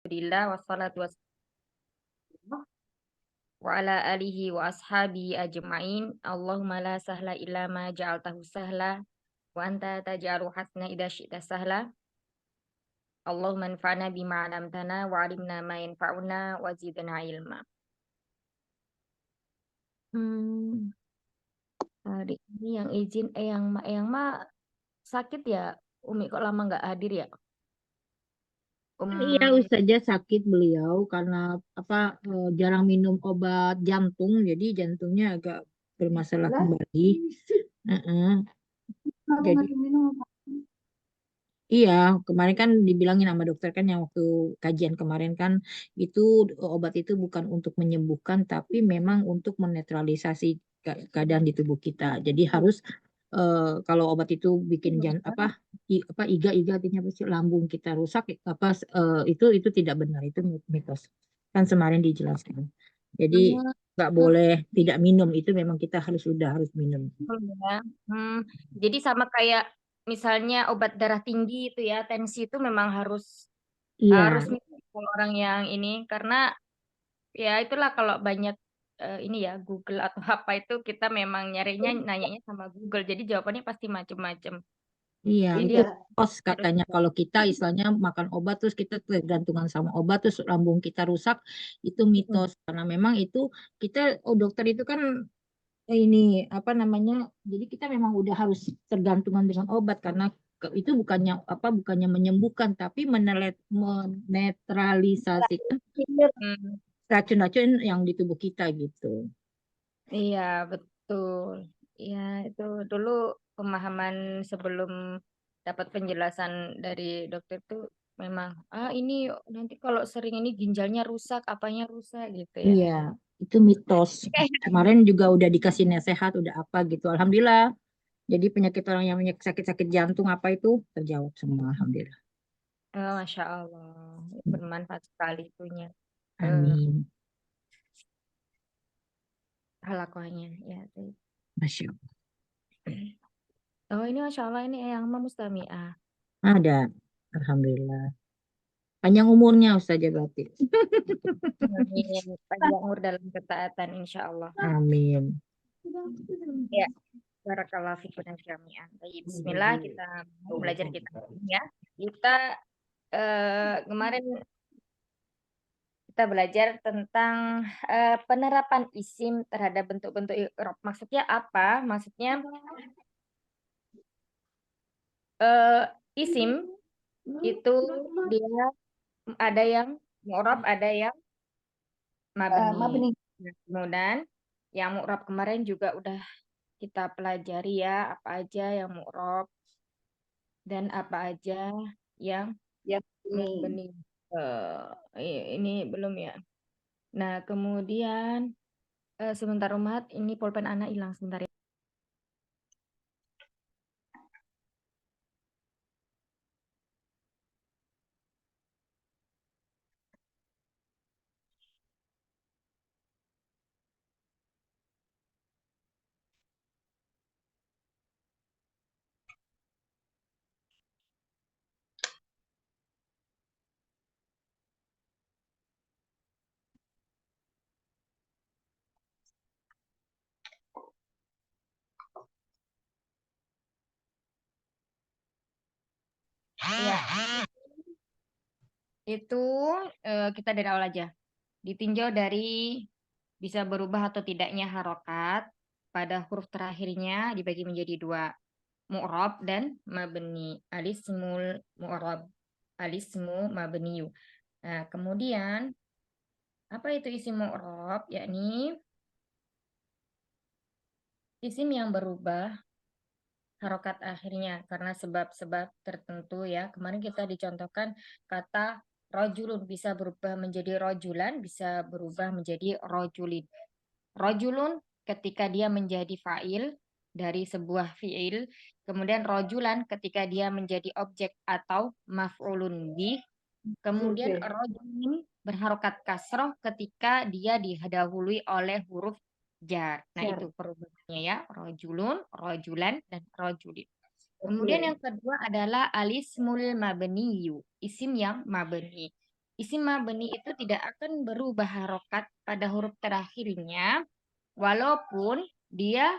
Alhamdulillah wassalatu wassalamu wa ala alihi wa ashabihi ajma'in. Allahumma la sahla illa ma ja'altahu sahla wa anta taj'alu hasna idza syi'ta sahla. Allahumma anfa'na bima 'allamtana wa 'allimna ma yanfa'una wa zidna ilma. Hmm, hari ini yang izin yang ma sakit ya, Umi kok lama nggak hadir ya? Iya, Um, saja sakit beliau karena apa jarang minum obat jantung, jadi jantungnya agak bermasalah kembali. Heeh. Jadi iya, kemarin kan dibilangin sama dokter kan yang waktu kajian kemarin kan itu obat itu bukan untuk menyembuhkan tapi memang untuk menetralisasi keadaan di tubuh kita. Jadi harus kalau obat itu bikin apa iga artinya apa sih, lambung kita rusak apa itu tidak benar, itu mitos. Kan kemarin dijelaskan. Jadi nggak boleh tidak minum, itu memang kita harus minum. ya. Hmm, jadi sama kayak misalnya obat darah tinggi itu ya, tensi itu memang harus harus Iya, minum kalau orang yang ini karena ya itulah kalau banyak ini ya Google atau apa itu kita memang nyarinya nanyanya sama Google. Jadi jawabannya pasti macem-macem. iya, Jadi itu kos harus katanya kalau kita istilahnya makan obat terus kita tergantungan sama obat terus lambung kita rusak, itu mitos karena memang itu kita dokter itu kan ini apa namanya, jadi kita memang udah harus tergantungan dengan obat karena itu bukannya menyembuhkan tapi menetralisasikan Hmm, racun-racun yang di tubuh kita gitu. iya betul. Ya itu dulu pemahaman sebelum dapat penjelasan dari dokter tuh memang ini nanti kalau sering ini ginjalnya rusak, apanya rusak gitu ya. Iya, itu mitos. Kemarin juga udah dikasih nasihat, udah apa gitu. Alhamdulillah. Jadi penyakit orang yang punya sakit-sakit jantung apa itu terjawab semua. Alhamdulillah. Masya Allah, bermanfaat sekali itunya. Eh, Amin. halakohnya ya. Masya Allah. Oh ini Masya Allah ini yang Mustami'ah. Ada. Alhamdulillah. Panjang umurnya Ustazah berarti. Amin. Panjang umur dalam ketaatan insya Allah. Amin. Ya, barakallahu fikum dan jami'an. Baik, Bismillah kita mau belajar kita ya. Kita kemarin kita belajar tentang penerapan isim terhadap bentuk-bentuk i'rab. Maksudnya apa? Maksudnya eh, isim itu dia ada yang mu'rab, ada yang mabni. Mabni. Nah, kemudian yang mu'rab kemarin juga udah kita pelajari ya, apa aja yang mu'rab dan apa aja yang Ya, mabni. Ini belum ya. Nah, kemudian sebentar Umat, ini pulpen anak hilang sebentar ya. Ya, itu kita dari awal aja. Ditinjau dari bisa berubah atau tidaknya harokat pada huruf terakhirnya dibagi menjadi dua, mu'rab dan mabni. Alismul mu'rab, alismu mabniyu. Nah, kemudian apa itu isim mu'rab? Yakni isim yang berubah harokat akhirnya karena sebab-sebab tertentu ya. Kemarin kita dicontohkan kata rojulun bisa berubah menjadi rojulan, bisa berubah menjadi rojulin. Rojulun ketika dia menjadi fa'il dari sebuah fi'il, kemudian rojulan ketika dia menjadi objek atau maf'ulun bih, kemudian Oke. rojulin berharokat kasroh ketika dia didahului oleh huruf jar. Nah, Jar. itu perubahannya ya, rojulun, rojulan, dan rojulin. Kemudian Oke. yang kedua adalah alismul mabniyu, isim yang mabni. Isim mabni itu tidak akan berubah harokat pada huruf terakhirnya walaupun dia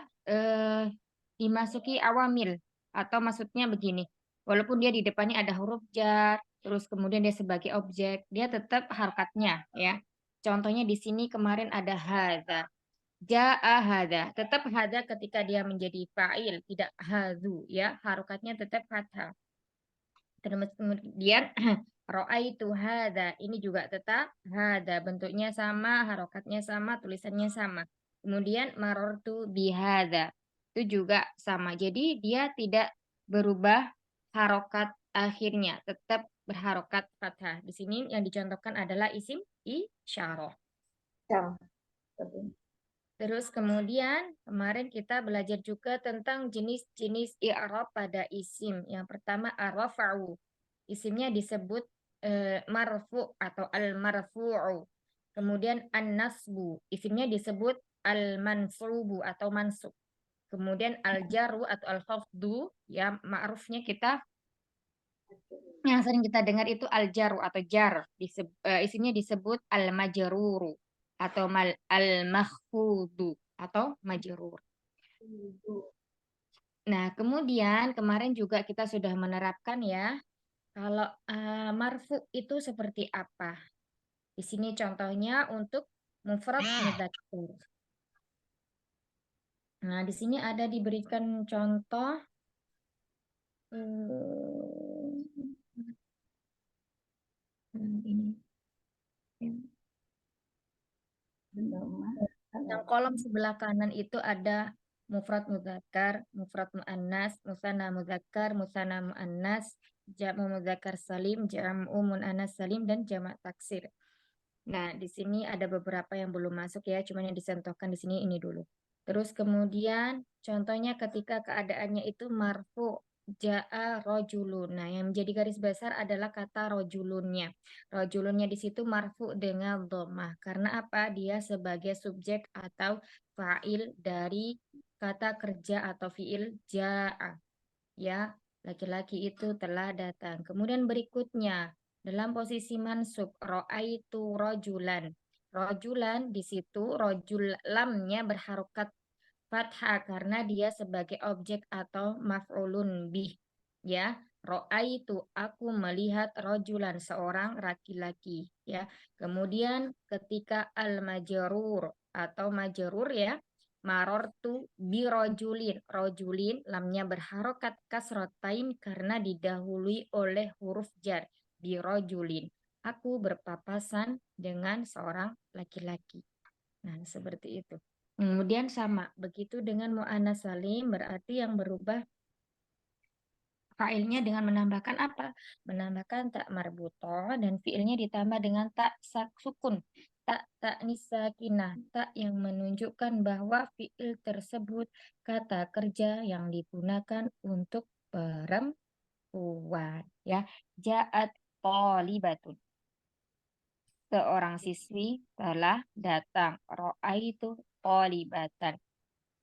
dimasuki awamil, atau maksudnya begini, walaupun dia di depannya ada huruf jar, terus kemudian dia sebagai objek, dia tetap harokatnya ya. Contohnya di sini kemarin ada hadza, jaa hadza, tetap hadza ketika dia menjadi fa'il, tidak hadzu ya, harokatnya tetap fathah. Terus kemudian itu hadza, ini juga tetap hadza, bentuknya sama, harokatnya sama, tulisannya sama. Kemudian marortu bihadza, itu juga sama. Jadi dia tidak berubah harokat akhirnya, tetap berharokat fathah. Di sini yang dicontohkan adalah isim isyarah. Ya. Terus kemudian kemarin kita belajar juga tentang jenis-jenis i'rab pada isim. Yang pertama ar-rafa'u. Isimnya disebut marfu atau al-marfu'u. Kemudian an-nasbu. Isimnya disebut al-mansubu atau mansub. Kemudian al-jaru atau al-khafdu, ya ma'rufnya kita yang sering kita dengar itu al-jaru atau jar. Isimnya disebut al-majruru atau al-makhfudu atau majrur. Nah, kemudian kemarin juga kita sudah menerapkan ya, kalau marfu itu seperti apa. Di sini contohnya untuk mufrad mudzakkar. Nah, di sini ada diberikan contoh ini. Yang kolom sebelah kanan itu ada mufrad mudzakkar, mufrad muannas, musanna mudzakkar, musanna muannas, jamu mudzakkar salim, jamu muannas salim, dan jamak taksir. Nah, di sini ada beberapa yang belum masuk ya, cuman yang disentuhkan di sini ini dulu. Terus kemudian contohnya ketika keadaannya itu marfu, ja'a rojulun. Nah, yang menjadi garis besar adalah kata rojulunnya. Rojulunnya di situ marfu dengan dhammah. Karena apa? Dia sebagai subjek atau fa'il dari kata kerja atau fi'il ja'a. Ya, laki-laki itu telah datang. Kemudian berikutnya dalam posisi mansub ro'aitu rojulan. Rojulan di situ rojul lamnya berharokat fathah karena dia sebagai objek atau maf'ulun bih. Ya, ro'aitu aku melihat rojulan seorang laki-laki. Ya, kemudian ketika al-majrur atau majrur ya, marortu birojulin. Rojulin lamnya berharokat kasrotain karena didahului oleh huruf jar. Birojulin. Aku berpapasan dengan seorang laki-laki. Nah, seperti itu. Kemudian sama, begitu dengan mu'annas salim berarti yang berubah fa'ilnya dengan menambahkan apa? Menambahkan tak marbutoh dan fi'ilnya ditambah dengan tak sukun. Tak nisakinah, tak yang menunjukkan bahwa fi'il tersebut kata kerja yang digunakan untuk perempuan. Ya, ja'at tolibatun. Seorang siswi telah datang. Ro'aitu tolibatan.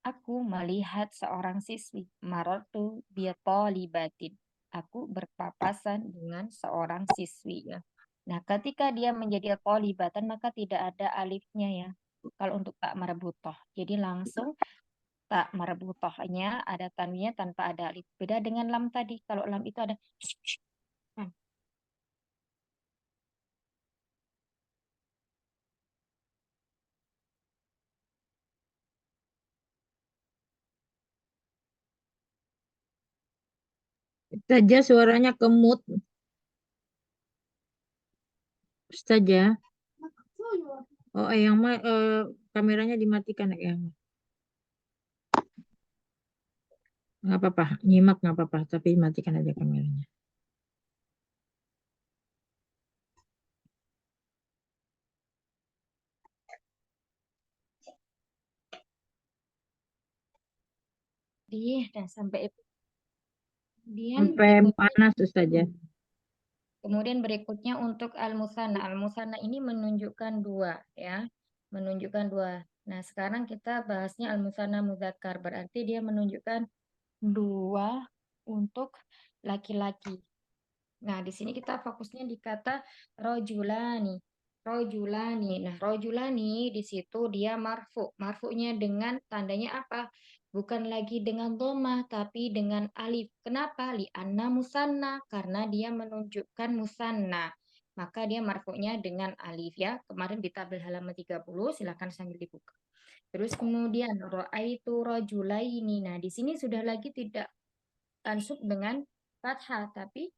Aku melihat seorang siswi. Marortu biatolibatin. Aku berpapasan dengan seorang siswi ya. Nah, ketika dia menjadi tolibatan maka tidak ada alifnya ya. Kalau untuk tak marbutoh. Jadi langsung tak marbutohnya ada tanwinnya tanpa ada alif. Beda dengan lam tadi. Kalau lam itu ada Saja suaranya kemut. Saja. Oh, yang kameranya dimatikan ya. Nggak apa-apa, nyimak nggak apa-apa, tapi matikan aja kameranya. dan sampai kemudian Sampai berikutnya panas tuh saja. Kemudian berikutnya untuk al-musanna. Al-musanna ini menunjukkan dua ya. Menunjukkan dua. Nah, sekarang kita bahasnya al-musanna mudzakkar. Berarti dia menunjukkan dua untuk laki-laki. Nah, di sini kita fokusnya di kata rojulani. Rojulani. Nah, rojulani di situ dia marfu. Marfunya dengan tandanya apa? Bukan lagi dengan domah, tapi dengan alif. Kenapa? Li'anna musanna. Karena dia menunjukkan musanna. Maka dia marfunya dengan alif ya. Kemarin di tabel halaman 30, silakan sambil dibuka. Terus kemudian ro'aitu rojulaini. Nah, di sini sudah lagi tidak mansub dengan fathah, tapi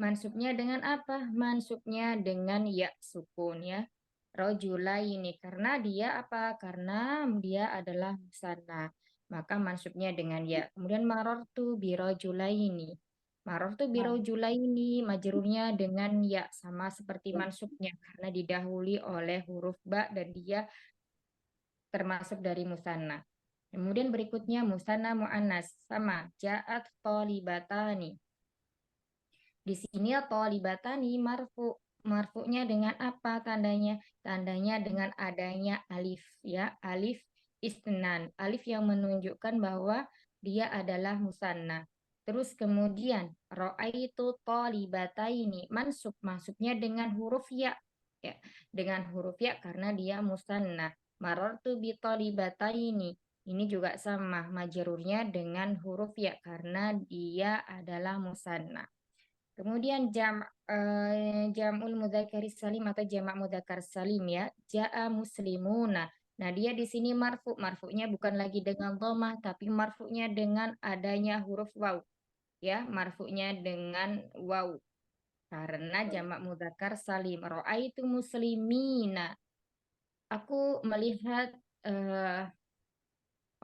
mansubnya dengan apa? Mansubnya dengan ya sukun ya. Rojulaini karena dia apa? Karena dia adalah musanna. Maka mansubnya dengan ya. Kemudian marortu birojulaini. Marortu birojulaini majrurnya dengan ya sama seperti mansubnya karena didahului oleh huruf ba dan dia termasuk dari musanna. Kemudian berikutnya musanna muannas sama ja'at tholibatani. Di sini tholibatani marfu. Marfunya dengan apa tandanya? Tandanya dengan adanya alif ya, alif isnan. Alif yang menunjukkan bahwa dia adalah musanna. Terus kemudian ro'aitu tholibataini mansub, maksudnya dengan huruf ya. Ya, dengan huruf ya karena dia musanna. Marartu bi tholibataini. Ini juga sama, majrurnya dengan huruf ya karena dia adalah musanna. Kemudian jam'ul mudzakkari salim atau jamak mudzakkar salim ya. Ja'a muslimuna. Nah, dia di sini marfu. Marfunya bukan lagi dengan dhammah tapi marfunya dengan adanya huruf waw ya. Marfunya dengan waw karena jamak mudzakkar salim. Ra'aitu muslimina. Aku melihat eh,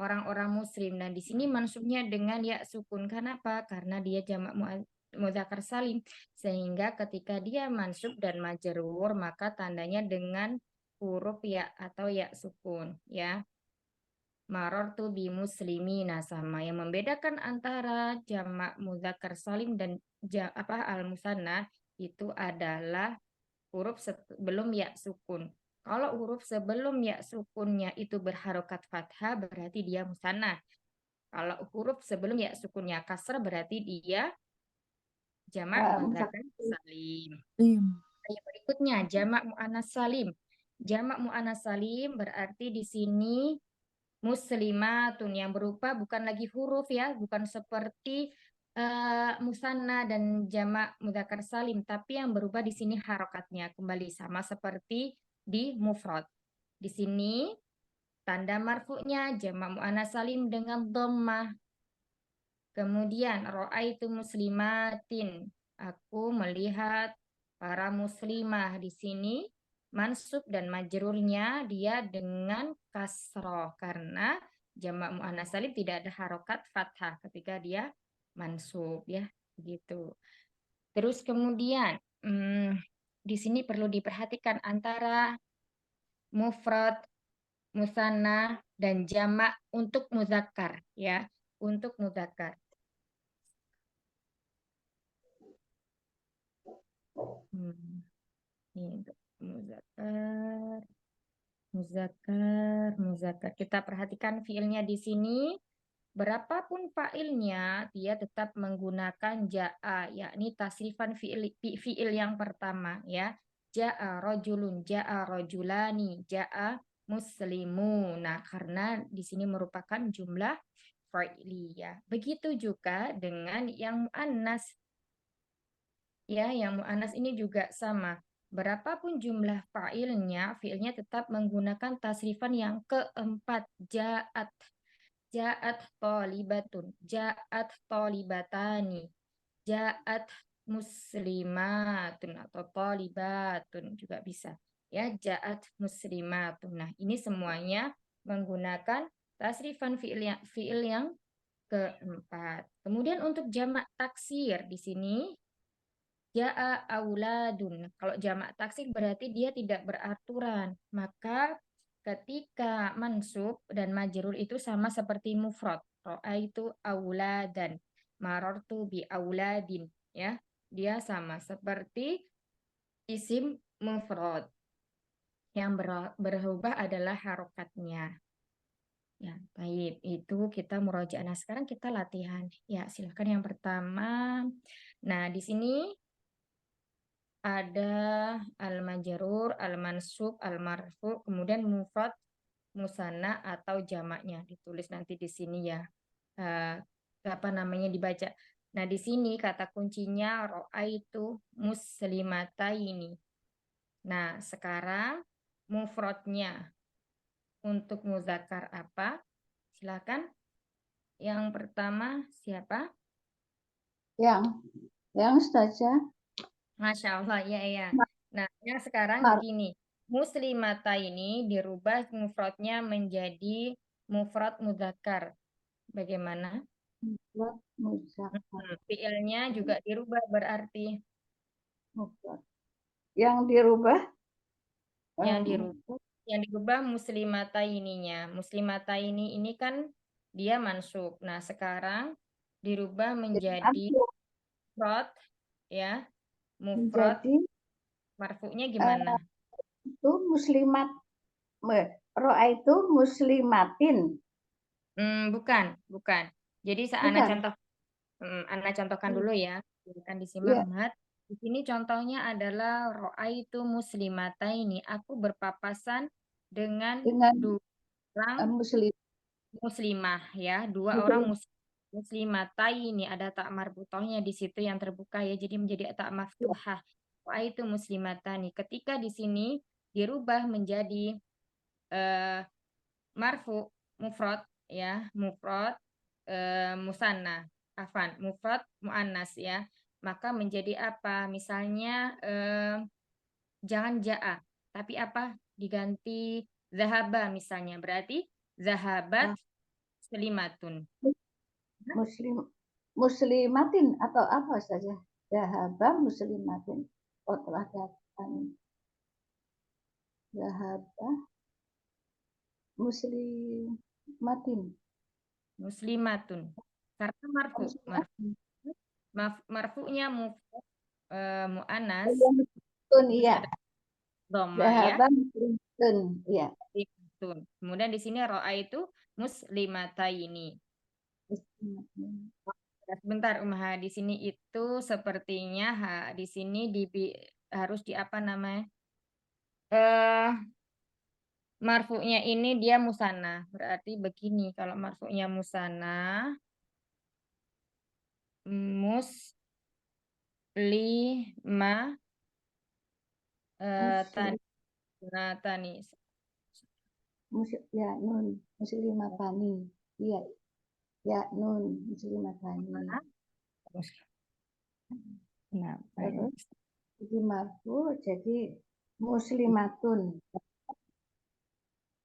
orang-orang muslim. Dan di sini mansubnya dengan ya sukun. Kenapa? Karena dia jamak muzakkar salim. Sehingga ketika dia mansub dan majrur, maka tandanya dengan huruf ya atau ya sukun. Ya. Marortu bi muslimina sama. Yang membedakan antara jamak muzakkar salim dan al musanna itu adalah huruf sebelum ya sukun. Kalau huruf sebelum ya sukunnya itu berharokat fathah berarti dia musanna. Kalau huruf sebelum ya sukunnya kasrah berarti dia jamak mudzakkar salim. Iya. Yang berikutnya jamak muannas salim. Jamak muannas salim berarti di sini muslimatun yang berupa bukan lagi huruf ya, bukan seperti musanna dan jamak mudzakkar salim, tapi yang berubah di sini harokatnya kembali sama seperti di mufrad. Di sini tanda marfu'nya jamak muannas salim dengan dhammah. Kemudian ro'aitu muslimatin. Aku melihat para muslimah di sini mansub dan majrurnya dia dengan kasroh karena jamak muannas salim tidak ada harokat fathah ketika dia mansub ya begitu. Terus kemudian di sini perlu diperhatikan antara mufrad, musanna dan jamak untuk muzakkar ya, untuk muzakkar. Ini untuk muzakkar, muzakkar, muzakkar. Kita perhatikan fiilnya di sini. Berapapun fa'ilnya, dia tetap menggunakan ja'a, yakni tasrifan fi'il yang pertama ya. Ja'a rojulun, ja'a rojulani, ja'a muslimu. Nah, karena di sini merupakan jumlah fa'iliyah. Begitu juga dengan yang mu'annas. Ya, yang mu'annas ini juga sama. Berapapun jumlah fa'ilnya, fi'ilnya tetap menggunakan tasrifan yang keempat, ja'at. Ja'at tolibatun, ja'at tolibatani, ja'at muslimatun atau tolibatun juga bisa. Ya, ja'at muslimatun. Nah, ini semuanya menggunakan tasrifan fi'il yang keempat. Kemudian untuk jamak taksir di sini ja'a auladun. Kalau jamak taksir berarti dia tidak beraturan. Maka ketika mansub dan majrur itu sama seperti mufrad. Ro'aitu auladan. Marartu bi auladin. Ya, dia sama seperti isim mufrad. Yang berubah adalah harokatnya. Ya, baik. Itu kita murojaah. Nah, sekarang kita latihan. Ya, silakan yang pertama. Nah, di sini ada al-majrur, al-mansub, al-marfu, kemudian mufrad, musanna atau jamaknya ditulis nanti di sini ya. Eh, apa namanya dibaca. Nah, di sini kata kuncinya ro'aitu muslimataini. Nah, sekarang mufradnya untuk muzakkar apa? Silakan. Yang pertama siapa? Yang Ustazah. Masya Allah, ya ya. Nah, yang sekarang Mar begini. Muslimata ini dirubah mufradnya menjadi mufrad muzakkar. Bagaimana? Mufrad muzakkar. Fiilnya juga dirubah berarti. Mufrad. Yang dirubah Yang dirubah, yang dirubah muslimata ininya. Muslimata ini kan dia mansub. Nah, sekarang dirubah menjadi mufrad ya. Mufrad menjadi marfu'nya gimana? itu muslimat. Ro'a itu muslimatin. Bukan, bukan. Jadi Bukan. Ana contohkan dulu ya. Silakan disimak, Ya, Mat. Di sini contohnya adalah ro'aitu muslimataini. Aku berpapasan dengan dengan dua orang muslim. muslimah ya, dua orang Muslim. muslimataini. Ada tak marbutohnya di situ yang terbuka ya. Jadi menjadi tak Ya, maftuhah. Ro'aitu muslimatani. Ketika di sini dirubah menjadi eh, marfu mufrad ya, mufrad musanna, afan mufrad muannas ya, maka menjadi apa, misalnya jangan jaa tapi apa, diganti zahaba misalnya, berarti zahabat selimatun. muslim muslimatin atau apa saja. Dahaba muslimatin. Oh, telah datang. Dahaba muslimatin. Muslimatun karena marfu marfunya mufrad muannas, Muslimatun, terus iya. ada dhamma ya. Dahaba muslimatun, iya. Muslimatun. Kemudian di sini ro'a itu muslimataini. Muslimatun. Ya, sebentar Umha, di sini itu sepertinya di sini harus di apa namanya? Marfu'nya ini dia musanna. Berarti begini kalau marfu'nya musanna, muslima Muslim, tani. ya nun muslimatani. Iya, ya nun muslimatani. Nah, Terus jadi marfu jadi muslimatun.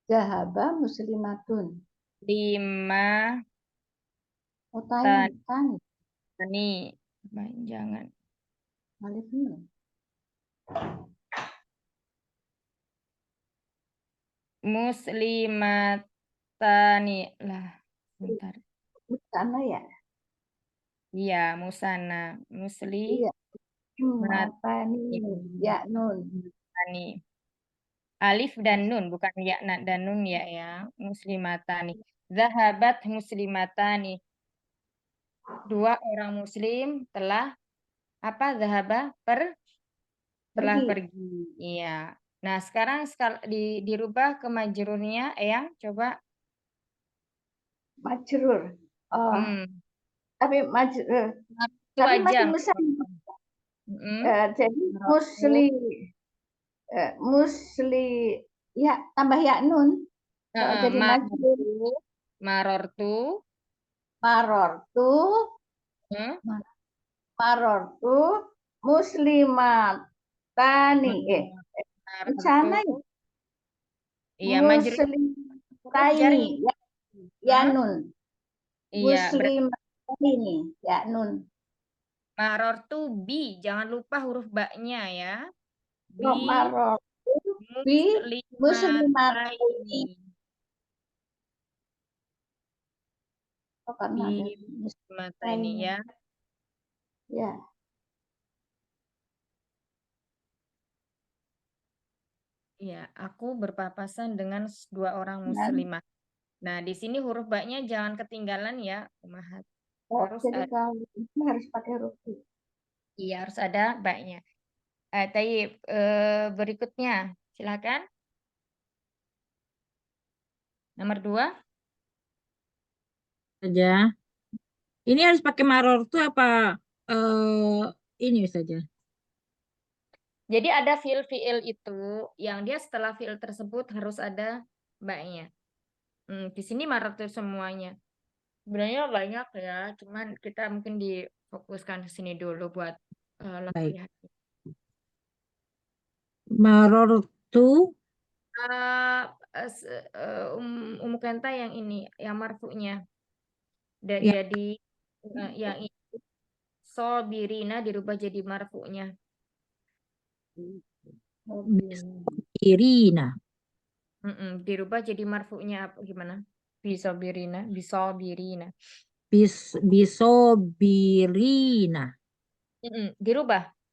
Zahaba muslimatun. lima Oh, tani, tani. tani. Jangan. Alif nun. Muslimatani lah. Bentar. Sana ya. Iya, musana. Iya. Matani. Ya nun. Muslimatani. Alif dan nun, bukan ya dan nun ya ya. Muslimatani. Zahabat muslimatani. Dua orang muslim telah apa? Zahaba telah Pergi. pergi. Iya. Nah, sekarang dirubah ke majrurnya, Eyang, coba. Majrur. Oh, Hmm. tapi majrur. Itu Tapi aja. masih muslim. Jadi Marfu. musli ya tambah ya nun. Kalau jadi majrur. Marortu. Marortu. Marortu. Hmm? Marortu muslimatani. Di Marortu. sana ya. Iya, majrur huruf Muslimataini. jari. Ya, ya Hah? nun. Iya, Muslimataini. Ya nun. marortu bi, jangan lupa huruf ba-nya ya. Bi Marortu bi muslimataini. muslimataini. Oh, karena Bi ada muslimataini muslimataini. ya. Ya. Iya, aku berpapasan dengan dua orang Dan muslimah. Nah, di sini huruf ba-nya jangan ketinggalan ya, Umahat. Oh, Harus jadi ada, kalau ini harus pakai huruf I. iya harus ada ba-nya. Berikutnya, silakan. Nomor 2. Saja. Ini harus pakai maror tuh apa ini saja? Jadi ada fiil-fiil itu yang dia setelah fiil tersebut harus ada ba-nya. Di sini tuh semuanya. Sebenarnya banyak ya, cuman kita mungkin difokuskan ke sini dulu buat Baik. latihan. Maror tuh Kenta yang ini, yang marfu'nya. ya Jadi yang ini sobirina dirubah jadi marfu'nya. Irina. Dirubah jadi marfu'nya apa gimana? Bisobirina, bisobirina. Bisobirina.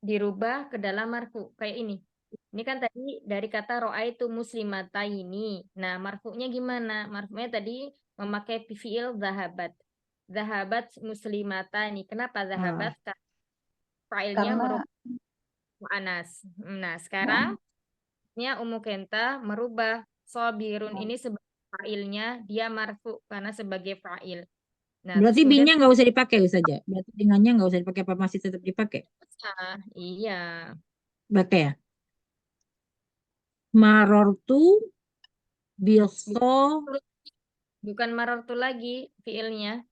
Dirubah ke dalam marfu kayak ini. Ini kan tadi dari kata roa itu muslimata ini. Nah, marfu'nya gimana? Marfu'nya tadi memakai fiil zahabat. Zahabat muslimata ini. Kenapa zahabat? Ah, Karena failnya Karena merubah mu'anas. Nah, sekarang Kenta merubah sobirun ini sebagai failnya dia marfu karena sebagai fail. Nah, terus berarti kemudian B-nya nggak usah dipakai saja. Berarti dengannya nggak usah dipakai apa masih tetap dipakai? iya. Pakai ya. Marortu bilso. Bukan marartu lagi fiilnya.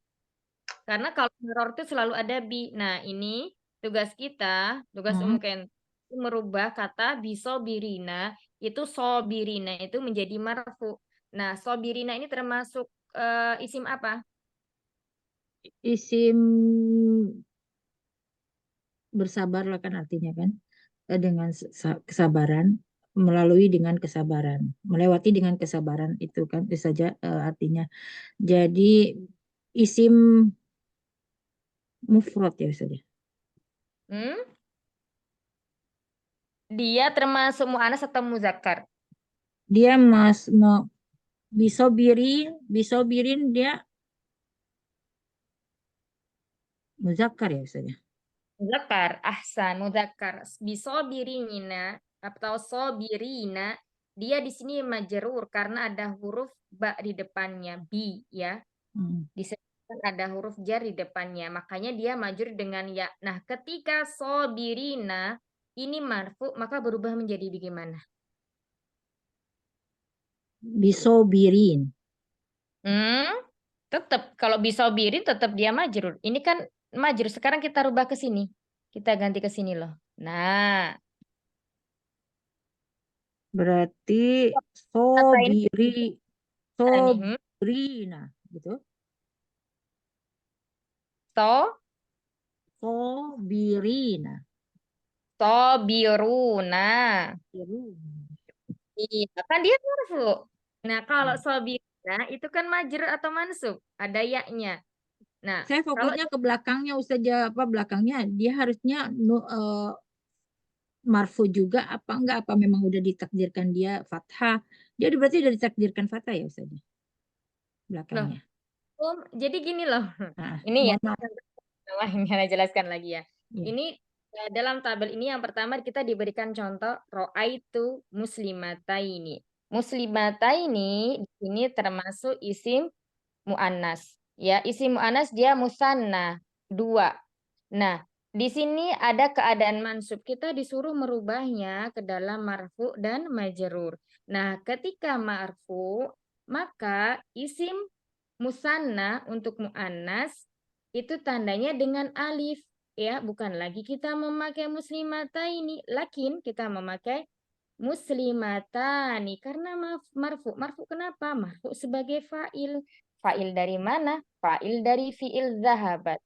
Karena kalau maror itu selalu ada bi. Nah, ini tugas kita, tugas Hmm, Kenta merubah kata bisobirina itu sobirina itu menjadi marfu. Nah, sobirina ini termasuk isim apa? isim bersabarlah kan artinya kan. Dengan kesabaran, melalui dengan kesabaran, melewati dengan kesabaran itu kan itu saja artinya. Jadi isim mufrad ya saja. Hmm? Dia termasuk mu'anas atau muzakkar? Dia bisobirin dia muzakkar ya saja. Muzakkar, ahsan, muzakkar. Bisobirina atau sobirina, dia di sini majrur karena ada huruf ba di depannya, bi ya. Hmm. Disebutkan ada huruf jar di depannya, makanya dia majrur dengan ya. Nah, ketika sobirina ini marfu, maka berubah menjadi bagaimana? Bisobirin. Hmm, tetap kalau bisobirin tetap dia majrur. Ini kan majrur. Sekarang kita rubah ke sini. Kita ganti ke sini loh. Nah, Berarti kata ini sobiri nih. sobirina gitu. So, Sobirina. sobiruna. Sobiruna. Iya, kan dia marfu. Nah, kalau sobiruna itu kan majrur atau mansub, ada yaknya. Nah, Saya kalau fokusnya ke belakangnya Ustazah, apa belakangnya dia harusnya marfu juga apa enggak, apa memang udah ditakdirkan dia fathah, dia berarti udah ditakdirkan fathah ya Ustazah loh, belakangnya. jadi gini loh. Nah, Ini ya, mohon maaf. saya jelaskan lagi ya. Ya. Ini dalam tabel ini yang pertama kita diberikan contoh ro'aitu muslimataini. Muslimataini di sini termasuk isim mu'annas. Ya, isim mu'annas dia musanna, dua. Nah, di sini ada keadaan mansub. Kita disuruh merubahnya ke dalam marfu dan majrur. Nah, ketika marfu, maka isim musanna untuk mu'annas itu tandanya dengan alif. Ya, bukan lagi kita memakai muslimata ini, lakin kita memakai muslimatani karena marfu. Marfu kenapa? Marfu sebagai fa'il. Fa'il dari mana? Fa'il dari fi'il zahabat.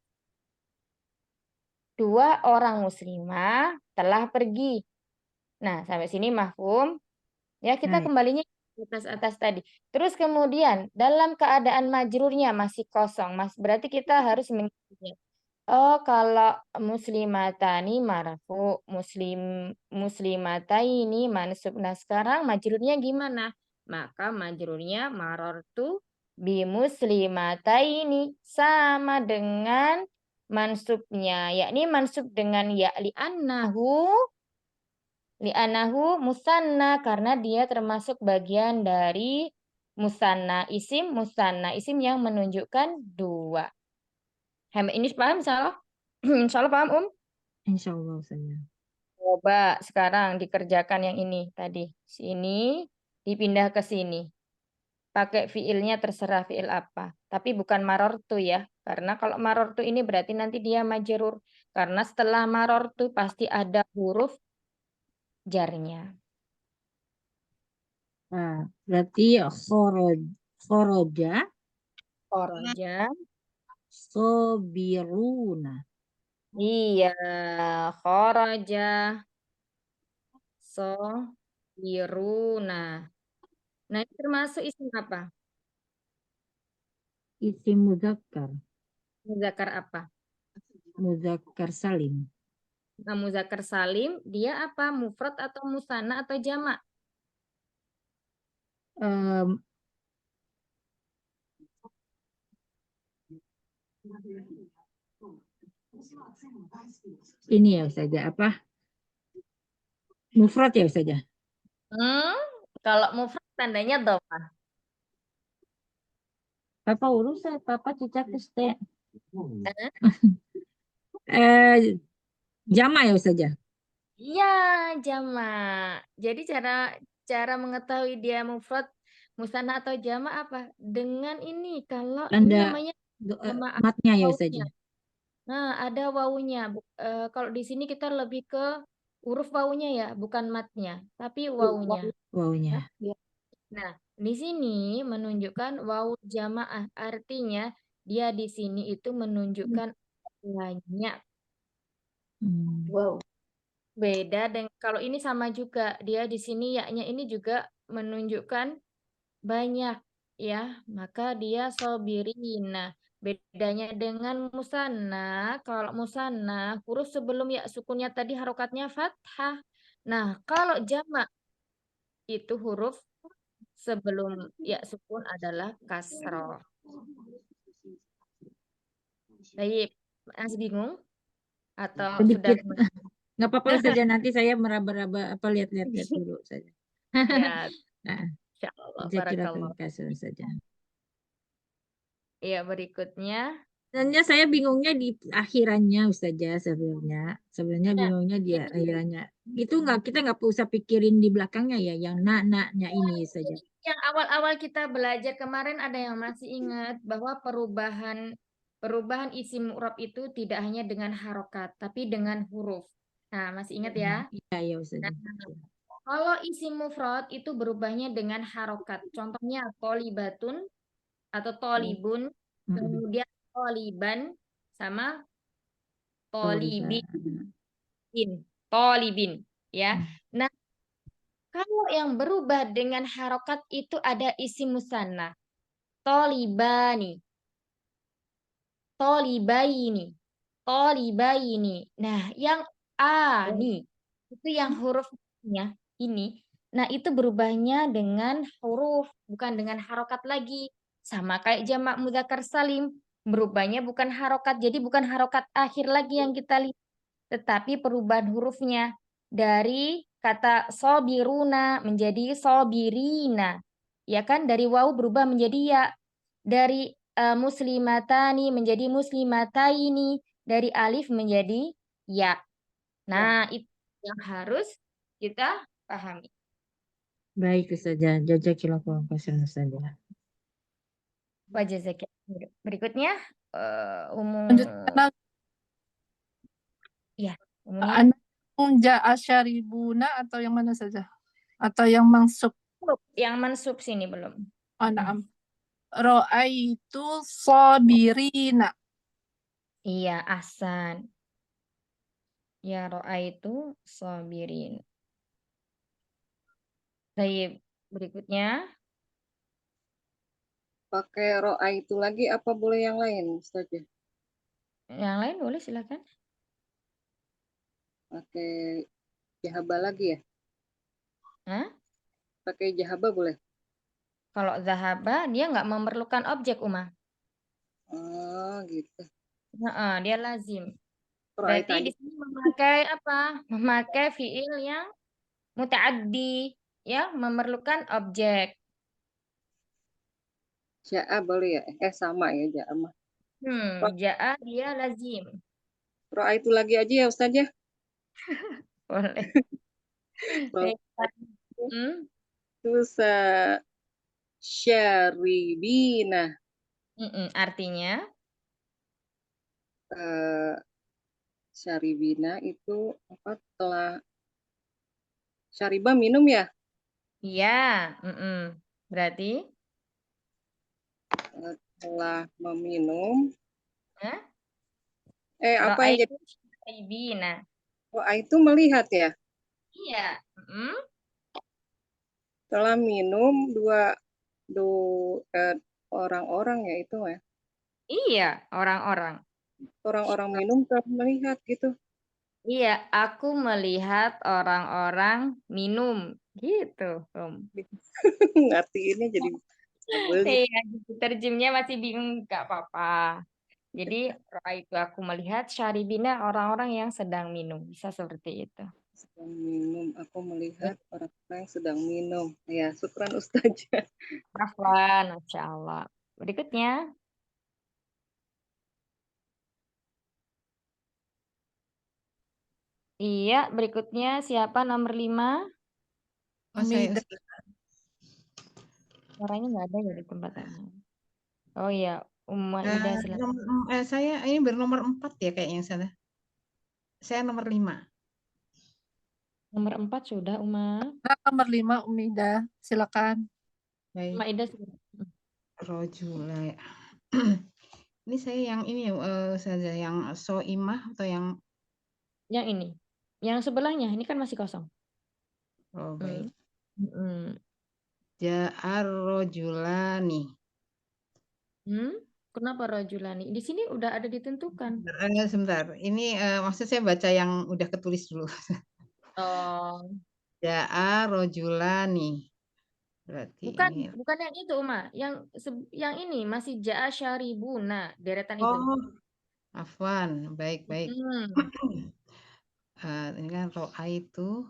Dua orang muslimah telah pergi. Nah, sampai sini mahfum. Ya, kita Baik. kembalinya ke atas-atas tadi. Terus kemudian dalam keadaan majrurnya masih kosong, Mas. Berarti kita harus mengisinya. Oh, kalau muslimatani marfu, muslimataini mansub. Nah, sekarang majrurnya gimana? Maka majrurnya marortu bimuslimataini, sama dengan mansubnya, yakni mansub dengan ya li'annahu musanna, karena dia termasuk bagian dari musanna, isim yang menunjukkan dua. Ini paham insyaallah? Insyaallah paham, Insya Allah Ustazah. Coba sekarang dikerjakan yang ini tadi. Sini dipindah ke sini. Pakai fiilnya terserah fiil apa. Tapi bukan marortu ya. Karena kalau marortu ini berarti nanti dia majrur. Karena setelah marortu pasti ada huruf jarnya. Nah, berarti khoroja Koroja. sobiruna. Iya. Khoroja. Sobiruna. Nah, ini termasuk isim apa? Isim muzakkar. Muzakkar apa? Muzakkar salim. Nah, muzakkar salim, dia apa? Mufrad atau musanna atau jamak? Em, ini ya Ustazah, apa? Mufrad ya Ustazah? Kalau mufrad tandanya dhamma. Papa urusan, Papa cicak ste. Eh? Jama ya Ustazah? Iya, jamak. Jadi cara cara mengetahui dia mufrad, musanna atau jamak apa? Dengan ini, kalau ini Tanda namanya jamak matnya ya wawunya. Ustazah? Nah, ada wawunya. Kalau di sini kita lebih ke huruf wawunya ya, bukan matnya, tapi wawunya. Wawunya. Nah, di sini menunjukkan wawu jamaah. Artinya dia di sini itu menunjukkan banyak. Wow. Beda dengan kalau ini sama juga. Dia di sini yaknya ini juga menunjukkan banyak ya. Maka dia sobirina. Bedanya dengan musanna, kalau musanna huruf sebelum ya sukunnya tadi harokatnya fathah. Nah, kalau jamak itu huruf sebelum ya sukun adalah kasroh. Baik, masih bingung atau sudah Sedikit. Nggak apa-apa Ustazah, nanti saya meraba-raba apa lihat-lihat dulu saja. ya, Nah, insya Allah, jazakallahu barakallah. khairan saja. Ya, berikutnya. Sebenarnya saya bingungnya di akhirannya Ustazah sebenarnya. Sebenarnya Nah, bingungnya di itu akhirannya. Itu nggak, kita nggak usah pikirin di belakangnya ya, yang nak-naknya ini saja. yang awal-awal kita belajar kemarin ada yang masih ingat bahwa perubahan isim mu'rab itu tidak hanya dengan harokat, tapi dengan huruf. Nah, masih ingat ya? Iya ya Nah, Ustazah. kalau isim mufrad itu berubahnya dengan harokat. Contohnya tolibatun atau tolibun, Mm-mm. kemudian toliban sama Toliba. tolibin, tolibin, ya. Nah, kalau yang berubah dengan harokat itu ada isim musanna, tolibani, tolibaini, tolibaini. Nah, yang nih itu yang hurufnya ini. Nah, itu berubahnya dengan huruf, bukan dengan harokat lagi. Sama kayak jamak mudzakkar salim, berubahnya bukan harokat. Jadi bukan harokat akhir lagi yang kita lihat, tetapi perubahan hurufnya dari kata sobiruna menjadi sobirina. Ya kan, dari wawu berubah menjadi ya. Dari muslimatani menjadi muslimataini. Dari alif menjadi ya. Nah, itu yang harus kita pahami. Baik Ustazah, jazakallahu khairan Ustazah. Wajah zakat. Berikutnya, umum. Lanjutkan lagi. Ya, umumnya. Ja'a syaribuna atau yang mana saja? Atau yang mansub? Yang mansub sini belum. Oh, na'am. Ra'aitu sabirina. Iya, ahsan. Ya, itu sabirin. Baik, berikutnya. Pakai ro'a itu lagi apa boleh yang lain, Ustazah? Yang lain boleh silakan. Pakai jahaba lagi ya? Hah? Pakai jahaba boleh? Kalau zahaba dia nggak memerlukan objek, Uma. Oh, gitu. Dia lazim. Ra'aita Berarti aja. di sini memakai apa? Memakai fiil yang muta'addi, ya, memerlukan objek. Ja'a boleh ya? Sama ya ja'a mah. Ja'a dia lazim. Ra'aitu lagi aja ya Ustaz ya. Boleh. Ra'aitu Hmm, syaribina. Artinya, Eh, syaribina itu apa? Syariba minum ya? iya. Berarti, Telah meminum. ya, Apa yang jadi? ra'aitu syaribina. Itu melihat ya? Iya. Telah minum orang-orang ya itu ya. Iya, orang-orang. Orang-orang minum telah melihat gitu. Iya, aku melihat orang-orang minum. Gitu, Ngertiinnya jadi beli. Iya, gitu. Terjemahnya masih bingung, gak apa-apa. Jadi, itu aku melihat syaribina orang-orang yang sedang minum. Bisa seperti itu. Sedang minum, aku melihat orang-orang yang sedang minum. Ya, syukran Ustazah. Afwan, Masya Allah. Berikutnya, iya, berikutnya siapa nomor 5? Oh, saya Umidah. Orangnya nggak ada ya di tempat ini. Oh iya, Ida silakan. saya ini bernomor 4 ya kayaknya saya. Saya nomor 5. Nomor 4 sudah, Nomor 5 Umidah. Silakan. Baik, Ida silakan. rojula. Ini saya yang ini saja yang soimah atau yang Yang ini. Yang sebelahnya, ini kan masih kosong. baik. Mm. Ja'ar rojulani. Kenapa rojulani? Di sini udah ada ditentukan. Sebentar. Ini maksud saya baca yang udah ketulis dulu. Oh, Ja'ar rojulani. Berarti ini. bukan yang itu, yang ini masih ja'a syaribuna, deretan itu. Oh, afwan. Baik. Mm. Ini kan ro'a itu.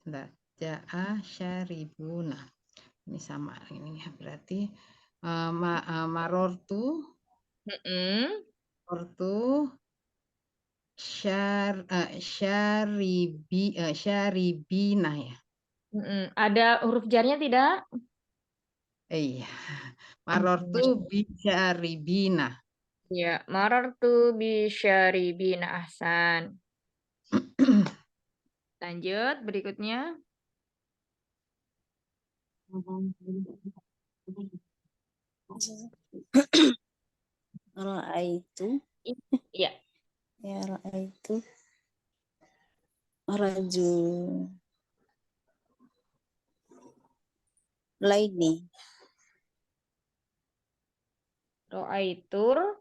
Sebentar. Ja'a syaribuna. Ini sama ini ya. Berarti marortu syaribina ya. Ada huruf jarnya tidak? Iya. Marortu bisyaribina. Ya, marartu bi syaribina ahsan. Lanjut, berikutnya. Ra'aitu Iya. ya ra'aitu rajul laini Ro'aitur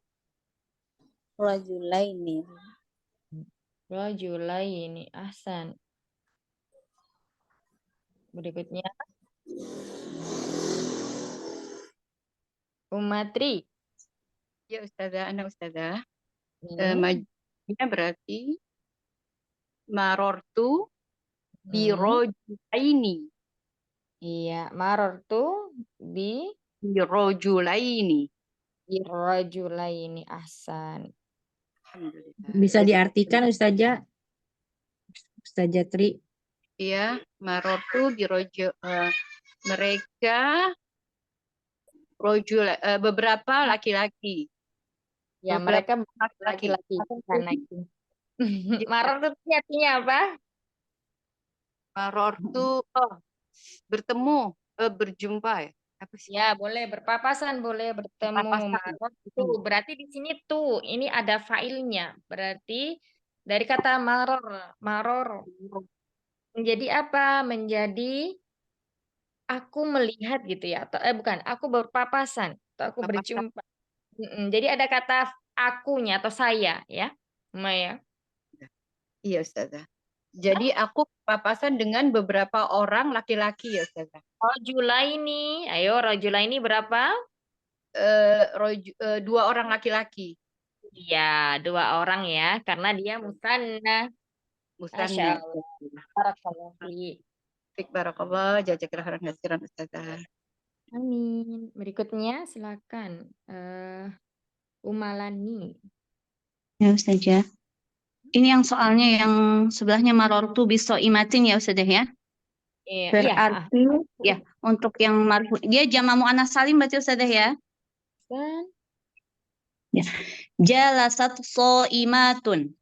rajulaini rajulaini ahsan. Berikutnya Umatri. Ya Ustazah, anak Ustazah. Hmm. Majunya berarti marortu birojulaini. Iya, marartu bi Birojulaini. birajulaini ahsan. Alhamdulillah. Bisa diartikan Ustazah Tri? Iya, marortu mereka beberapa laki-laki. Ya, mereka laki-laki. laki-laki karena itu. Marartu artinya apa? Marortu bertemu, berjumpa ya. Apa sih? Ya, boleh berpapasan, boleh bertemu. Berpapasan. Marartu berarti di sini tuh, ini ada failnya. Berarti dari kata maror menjadi apa? Menjadi aku melihat gitu ya, atau bukan, aku berpapasan atau aku Berpapasan. berjumpa. Jadi ada kata akunya atau saya ya, Maya. Iya Ustazah. Jadi aku papasan dengan beberapa orang laki-laki ya Ustazah. Rojulaini. Ayo, rojulaini berapa? 2 orang laki-laki. Iya, 2 orang ya, karena dia musanna. Masya Musanna. Allah. Barakallahu fiik. Fik barakallah, jazakallahu khairan katsiran Ustazah. Amin. Berikutnya silakan Umalani. Ya Ustazah. Ini yang soalnya yang sebelahnya marortu biso imatin ya Ustazah ya. Iya, Berarti ya untuk yang marfu dia jama muannas salim berarti Ustazah ya. Dan Ya. Jalasat shaimatun.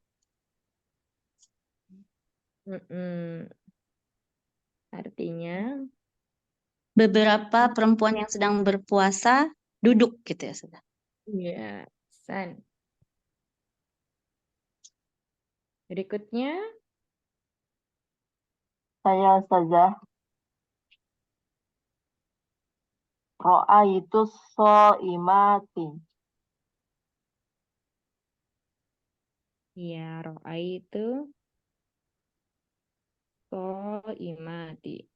artinya Beberapa perempuan yang sedang berpuasa duduk gitu ya Ustazah. ya, san. Berikutnya Saya Ustazah. Ro'a itu so'imati. ya ro'a itu imati.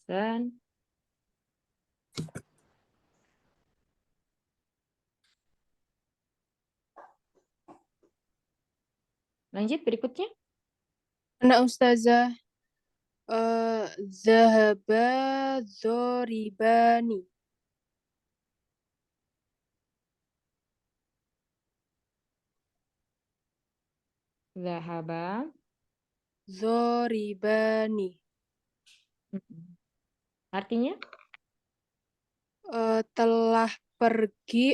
San. Lanjut berikutnya. Anak Ustazah. Zahaba zoribani. Zahaba Zoribani. Artinya? Telah pergi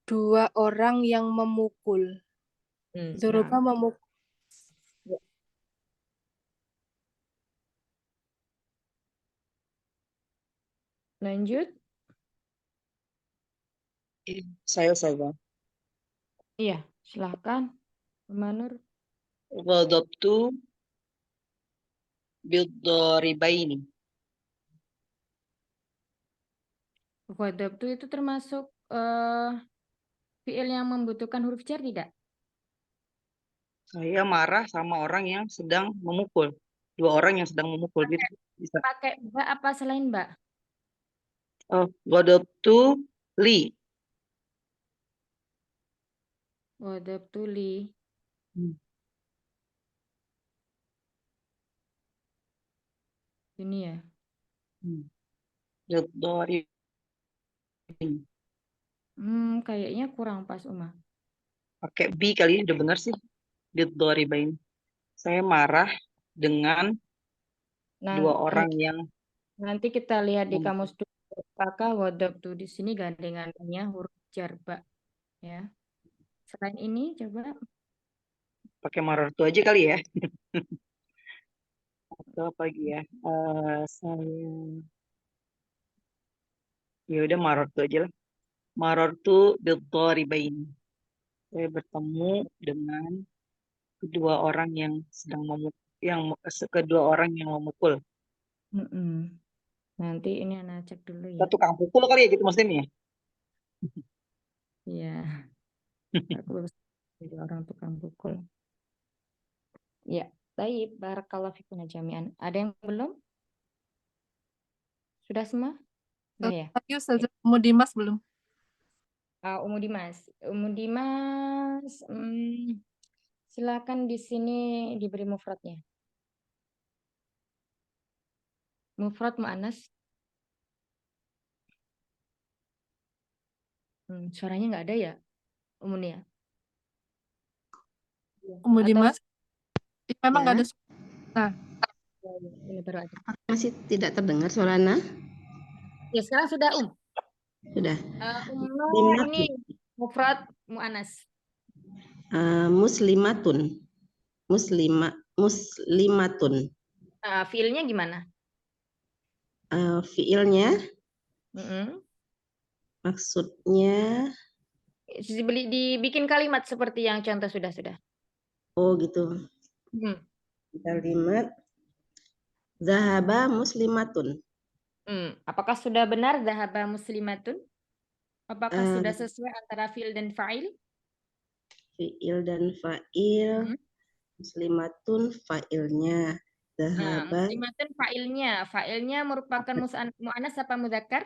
2 orang yang memukul. Zoruba memukul. Lanjut. Saya Ustazah. Iya, silahkan. Manur. Ghadabtu bid-dharibaini. Ghadabtu itu termasuk fiil yang membutuhkan huruf jar tidak? Saya marah sama orang yang sedang memukul. 2 orang yang sedang memukul. Bisa. Pakai ba apa selain ba? Oh, ghadabtu li. Ghadabtu li. Ini ya. Kayaknya kurang pas Uma. Pakai bi kali ini udah benar sih. Bid-dharibaini. Saya marah dengan 2 orang yang nanti kita lihat di kamus dulu apakah ghadabtu di sini gandengannya huruf jar ba ya. Selain ini coba pakai marortu aja kali ya. Atau apa lagi ya? Saya ya udah marortu aja lah. Marortu bid-dharibaini. Saya bertemu dengan kedua orang yang sedang kedua orang yang memukul. Nanti ini anak cek dulu ya. Kita tukang pukul kali ya gitu maksudnya ya. Iya. Aku harus jadi orang tukang pukul. Ya, baik. Barakallahu fikum jami'an. Ada yang belum? Sudah semua? Sudah ya? Lagi Ustazah, Dimas belum? Umu Dimas. Silakan di sini diberi mufradnya. Mufrad mu'annas. Suaranya nggak ada ya, Umunia? Dimas. Memang nggak ada. Nah. Ini baru ada. Masih tidak terdengar suaranya? Ya, sekarang sudah, Sudah. Ini mufrad mu'annas. Muslimatun. Muslimatun. Fiilnya gimana? Fiilnya maksudnya dibikin kalimat seperti yang contoh sudah. Oh gitu. Kalimat zahaba muslimatun. Apakah sudah benar zahaba muslimatun? Apakah sudah sesuai antara fiil dan fa'il? Fiil dan fa'il. Muslimatun fa'ilnya. Nah, Zahaba. muslimatun fa'ilnya. Fa'ilnya merupakan mu'annas apa mudzakkar?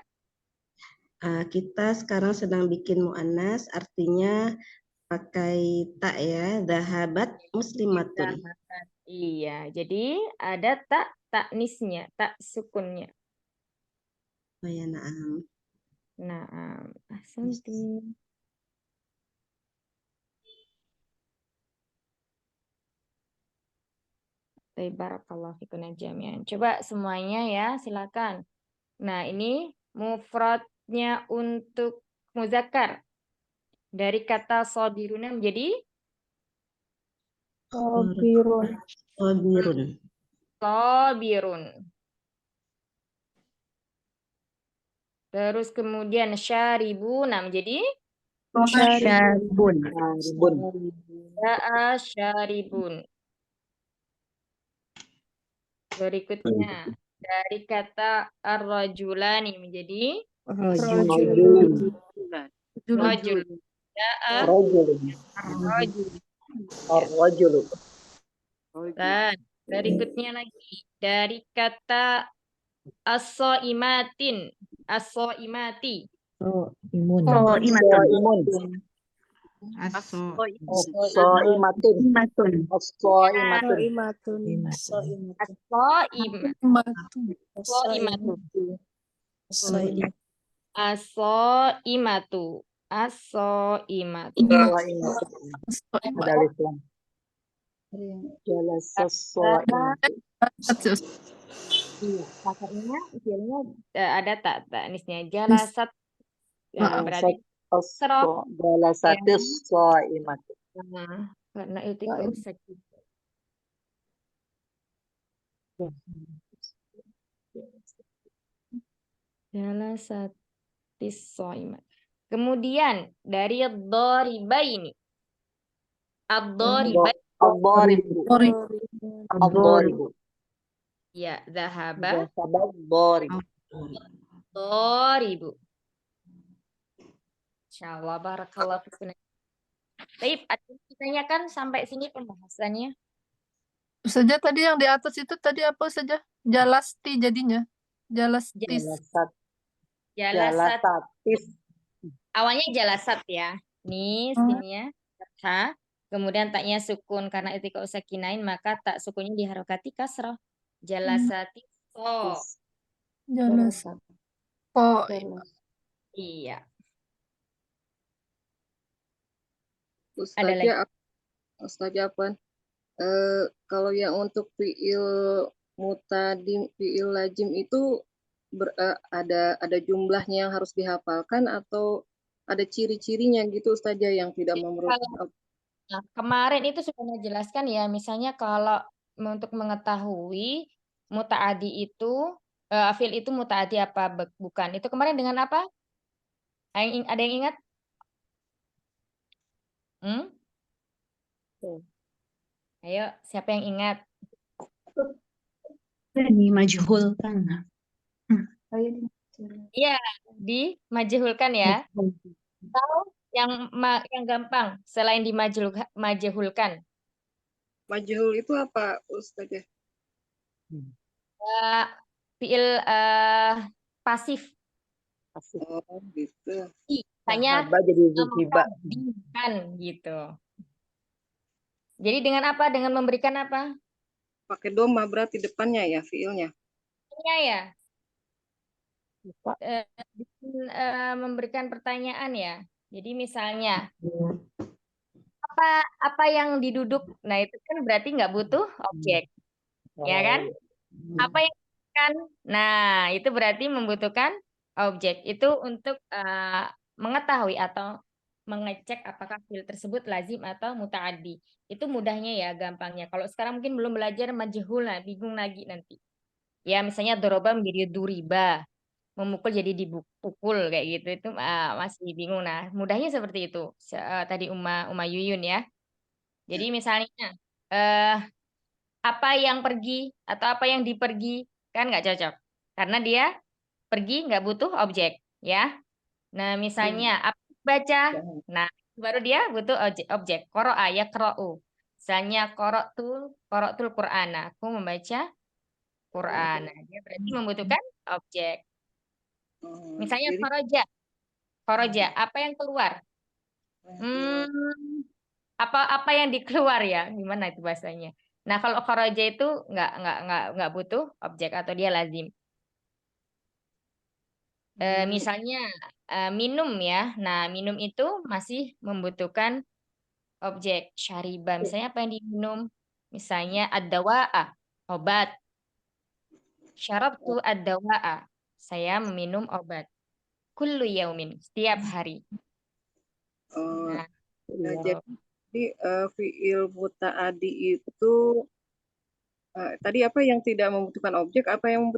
Kita sekarang sedang bikin mu'annas, artinya pakai tak ya. Zahabat muslimatun. Iya, jadi ada tak taknisnya, tak sukunnya. Oh ya, na'am. Nah, ahsanti. Barakallahu fikum jami'an. Coba semuanya ya, silakan. Nah, ini mufradnya untuk muzakkar. Dari kata sobiruna menjadi Sobirun. Sobirun. sobirun. Terus kemudian syaribuna menjadi Syaribun. ja'a syaribun. Berikutnya dari kata ar-rajulani menjadi Rajulun. rajul. Ja'a ar-rajul. Ar-rajulu. Dan berikutnya lagi dari kata as-soimatin, as-soimati. Oh, imun. As-soimun. As-soimatun. Imatun. As-soimatun. Soimatun. As-soimatu. As-soimatu. As-soimatu. As-soimatu. Ada alif lam. Jalasas soimatu. Iya, makanya filmnya ada tak taknisnya jalasat. Berarti serok. Jalasatis soimatu. Karena itu kok sakit. Jalasatis soimat. Kemudian dari ad-daribaini. Ad-daribaini. Ad-daribu. Ad-daribu. Ya, zahaba. Ad-daribu. Ad-daribu. Insyaallah barakallahu fikum. Baik, ada yang ditanyakan sampai sini pembahasannya. Saja tadi yang di atas itu tadi apa saja? Jalasti jadinya. Jalastis. Jalasatis. Awalnya jalasat ya. Nih, sininya ha. Kemudian taknya sukun karena itika sakinain maka tak sukunnya diharokati kasrah. Jalasati so. Jalas. Oh, Iya. Ustazah Afwan, kalau yang untuk fiil mutadim, fiil lazim itu ada jumlahnya yang harus dihafalkan atau ada ciri-cirinya gitu Ustazah yang tidak memerlukan. Nah, kemarin itu sudah menjelaskan ya, misalnya kalau untuk mengetahui mutaadi itu fiil itu mutaadi apa bukan. Itu kemarin dengan apa? Ada yang ingat? Ayo, siapa yang ingat? Dimajhulkan. Iya, dimajhulkan ya. Atau yang gampang selain dimajhulkan. Majhul itu apa Ustazah? Fiil pasif. Oh, gitu. Hanya jadi tiba gitu. Jadi dengan apa? Dengan memberikan apa? Pakai doma berarti depannya ya fiilnya. Ya. Memberikan pertanyaan ya. Jadi misalnya apa yang diduduk? Nah itu kan berarti nggak butuh objek, ya kan? Apa yang kan? Nah itu berarti membutuhkan objek. Itu untuk mengetahui atau mengecek apakah fiil tersebut lazim atau mutaaddi. Itu mudahnya ya, gampangnya. Kalau sekarang mungkin belum belajar majhul, nah bingung lagi nanti. Ya misalnya doroba menjadi duriba, memukul jadi dipukul kayak gitu itu masih bingung. Nah mudahnya seperti itu. Tadi Uma Yuyun ya. Jadi misalnya apa yang pergi atau apa yang dipergi kan nggak cocok karena dia pergi nggak butuh objek ya. Nah misalnya apa baca, nah baru dia butuh objek. Qara'a yaqra'u. Misalnya qara'tul Qur'an. Aku membaca Quran. Nah, dia berarti membutuhkan objek. Misalnya Jadi kharaja, apa yang keluar? Apa yang dikeluar ya? Gimana itu bahasanya? Nah, kalau kharaja itu nggak butuh objek atau dia lazim. Misalnya minum ya. Nah, minum itu masih membutuhkan objek. Syariba, misalnya apa yang diminum? Misalnya ad-dawa'a, obat. Syarabtu ad-dawa'a. Saya meminum obat. Kullu yaumin, setiap hari. Nah, jadi fiil mutaadi itu tadi apa yang tidak membutuhkan objek, apa yang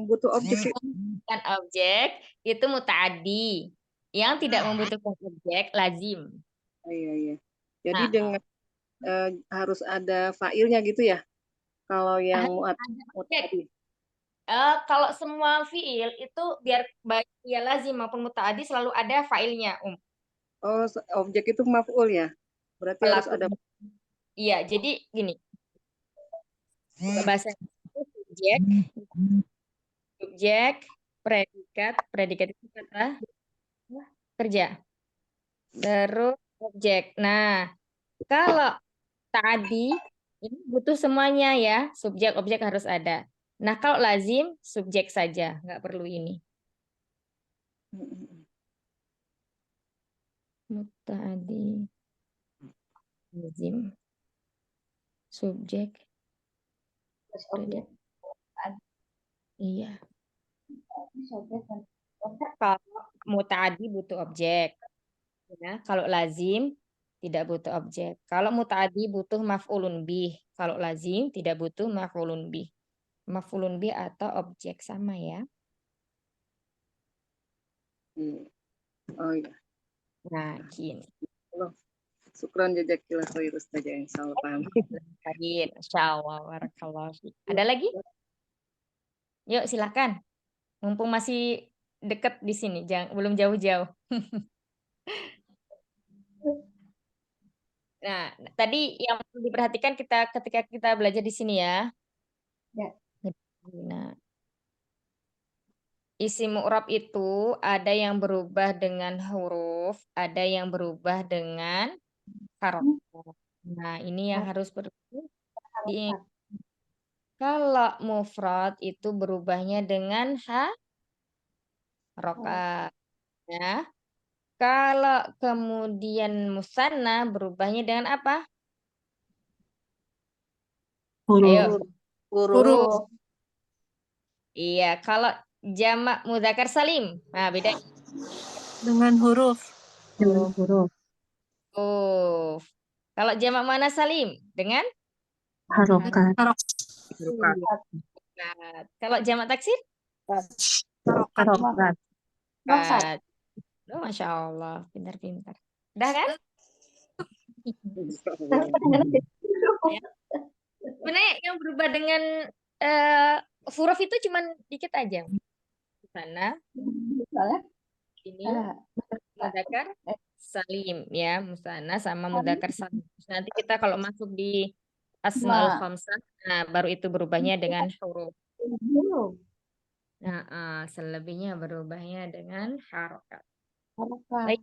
butuh objek sih? Bukan objek itu mutaadi. Yang tidak membutuhkan objek lazim. Iya. Jadi dengan harus ada failnya gitu ya. Kalau yang mutaadi. Kalau semua fiil itu biar baik ya lazim maupun mutaadi selalu ada failnya. Oh, objek itu maf'ul ya. Berarti harus ada. Iya, jadi gini. Bahasa subjek, predikat itu kata kerja. Terus objek. Nah, kalau tadi ini butuh semuanya ya, subjek objek harus ada. Nah, kalau lazim subjek saja, nggak perlu ini. Mutaadi, lazim, subjek, predikat. Iya. Kalau mutaadi butuh objek. Ya, kalau lazim tidak butuh objek. Kalau mutaadi butuh maf'ulun bih. Kalau lazim tidak butuh maf'ulun bih. Maf'ulun bih atau objek sama ya. Oh iya. Nah, gini. Syukran jazakillah khair Ustazah, insyaallah paham. Baik, insyaallah barakallahu fiik. Ada lagi? Yuk silakan. Mumpung masih dekat di sini, belum jauh-jauh. Nah, tadi yang perlu diperhatikan ketika kita belajar di sini ya. Ya. Nah, isim mu'rab itu ada yang berubah dengan huruf, ada yang berubah dengan harokat. Nah, ini yang harus diingat. Kalau mufrad itu berubahnya dengan harokat. Ya. Kalau kemudian musanna berubahnya dengan apa? Ayo. Huruf. Iya, kalau jamak mudzakkar salim. Nah, beda. Dengan huruf. Huruf. Kalau jamak muannats salim dengan Harokat. Kalau jamak taksir? Harokat. Oh, Masya Allah, pintar-pintar. Udah kan? Sebenarnya yang berubah dengan huruf itu cuma dikit aja. Di sana. Ini mudzakkar salim ya, musanna sama mudzakkar salim. Nanti kita kalau masuk di asmaul khamsah, nah baru itu berubahnya dengan huruf. Nah, selebihnya berubahnya dengan harokat. Baik,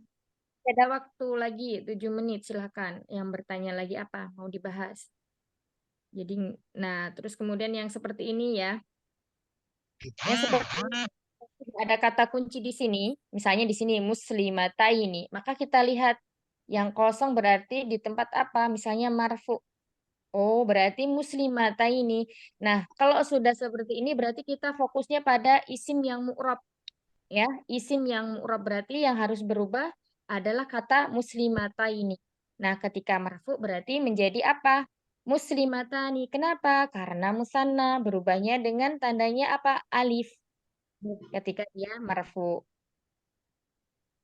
ada waktu lagi 7 menit, silakan. Yang bertanya lagi apa? Mau dibahas? Jadi, nah terus kemudian yang seperti ini ya. Yang seperti ada kata kunci di sini, misalnya di sini muslimataini, maka kita lihat yang kosong berarti di tempat apa? Misalnya marfu. Oh, berarti muslimataini. Nah, kalau sudah seperti ini berarti kita fokusnya pada isim yang mu'rab. Ya, isim yang mu'rab berarti yang harus berubah adalah kata muslimataini. Nah, ketika marfu berarti menjadi apa? Muslimatani. Kenapa? Karena musanna berubahnya dengan tandanya apa? Alif. Ketika dia marfu.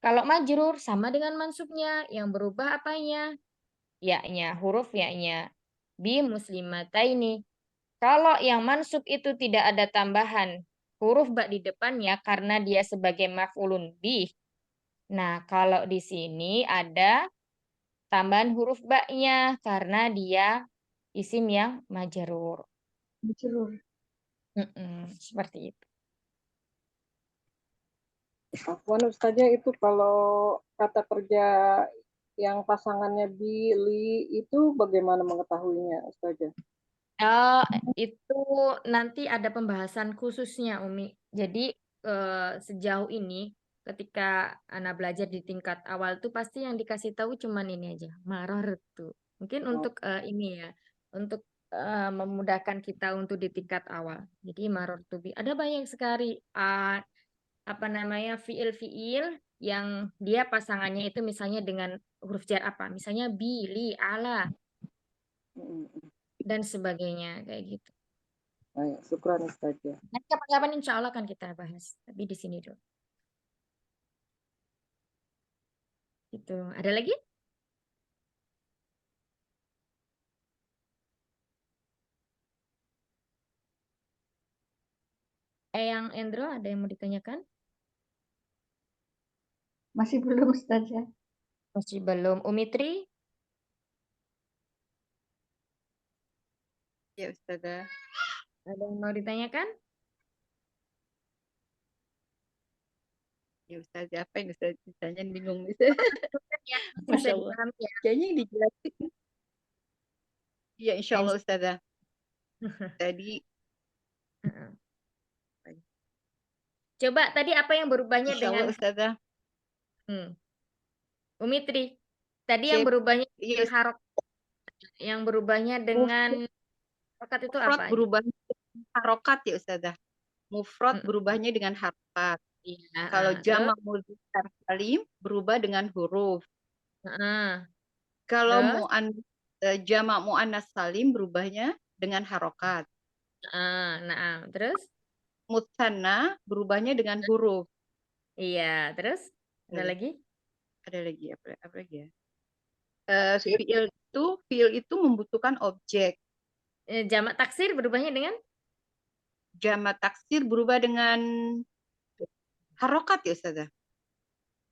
Kalau majrur sama dengan mansubnya, yang berubah apanya? Ya-nya, huruf ya-nya. Bi muslimataini. Kalau yang mansub itu tidak ada tambahan huruf ba di depannya karena dia sebagai maf'ulun bih. Nah, kalau di sini ada tambahan huruf ba-nya karena dia isim yang majrur. Majrur. Seperti itu. Afwan Ustazah, itu kalau kata kerja yang pasangannya bi, li itu bagaimana mengetahuinya Ustazah? Itu nanti ada pembahasan khususnya Umi. Jadi sejauh ini ketika anak belajar di tingkat awal tuh pasti yang dikasih tahu cuman ini aja, marartu. Mungkin untuk ini ya, untuk memudahkan kita untuk di tingkat awal. Jadi marartu bi. Ada banyak sekali apa namanya fiil-fiil yang dia pasangannya itu misalnya dengan huruf jar apa? Misalnya bi, li, ala dan sebagainya kayak gitu. Baik, syukran Ustazah. Nanti kapan-kapan insya Allah akan kita bahas. Tapi di sini dulu. Itu. Ada lagi? Yang Endro, ada yang mau ditanyakan? Masih belum Ustazah. Masih belum. Umitri? Ya Ustazah. Ada yang mau ditanyakan? Ya Ustazah, apa yang Ustazah ditanya bingung nih. Ya, Masya Allah. ya. Kayaknya yang dijelasin. Ya insya Allah Ustazah. Tadi. Coba tadi apa yang berubahnya Insya Allah dengan Ustazah. Umitri? Tadi yang berubahnya dengan harok, yang berubahnya dengan harokat itu Mufrad apa? berubahnya dengan harokat ya Ustazah. Mufrad berubahnya dengan harokat. Iya, Kalau jamak mudzakkar salim berubah dengan huruf. Kalau jamak muannas salim berubahnya dengan harokat. Terus? Mutsanna berubahnya dengan huruf. Iya, terus? Ada lagi? Ada lagi apa lagi ya? Fiil itu membutuhkan objek. Jamak taksir berubahnya dengan? Jamak taksir berubah dengan harokat ya Ustazah?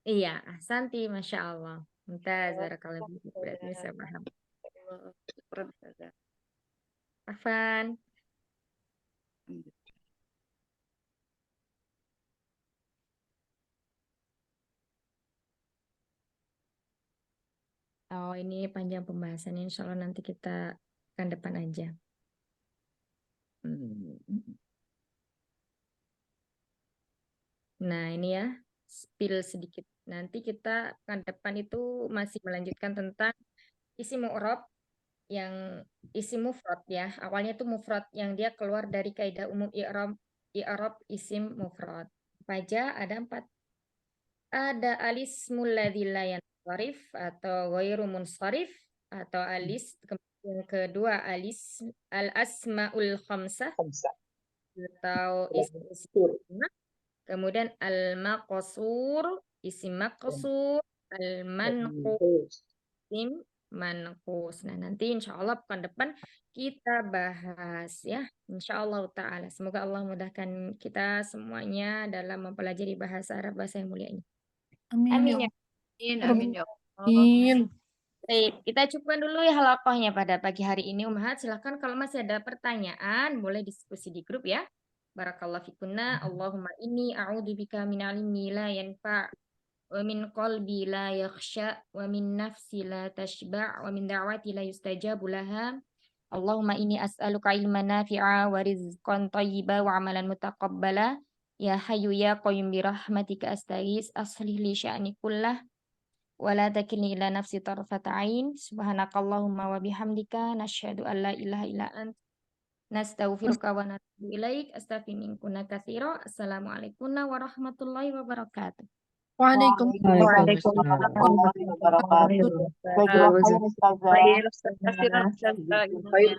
Iya, ahsanti, Masya Allah. Mumtaz, barakallahu fiik. Berarti bisa paham. Afan. Oh, ini panjang pembahasannya. Insya Allah nanti kita akan depan aja. Nah, ini ya, spill sedikit. Nanti kita akan depan itu masih melanjutkan tentang isim mu'rab yang isim mufrad ya. Awalnya itu mufrad yang dia keluar dari kaidah umum i'rab isim mufrad. Apa aja? Ada 4. Ada alismul ladzi la yansharif atau ghairu munsharif atau alis, yang kedua al-asmaul khamsah atau isim, kemudian al-maqsur isim maqsur, al-manqus isim manqus. Nah, nanti insya Allah pekan depan kita bahas ya, insya Allah ta'ala. Semoga Allah mudahkan kita semuanya dalam mempelajari bahasa Arab, bahasa yang mulia ini. Amin ya. Amin ya Allah. Baik, kita cukupkan dulu ya halaqahnya pada pagi hari ini. Ummahat, silakan kalau masih ada pertanyaan boleh diskusi di grup ya. Barakallahu fikunna. Allahumma inni a'udzubika min ilmi la yanfa' wa min qalbi la yakhsha wa min nafsi la tashba' wa min da'wati la yustajabu laha. Allahumma inni as'aluka ilman nafi'a wa rizqan thayyiba wa amalan mutaqabbala. Ya hayyu ya qayyum bi rahmatika astaghis aslih li sya'ni kullah wa la takilni ila nafsi tarfata ain. Subhanakallahumma wa bihamdika nasyhadu an la ilaha illa ant nastaghfiruka wa natubu ilaik. Astaghfiruka katsira. Assalamualaikum warahmatullahi wabarakatuh. Waalaikumsalam warahmatullahi wabarakatuh. Baik,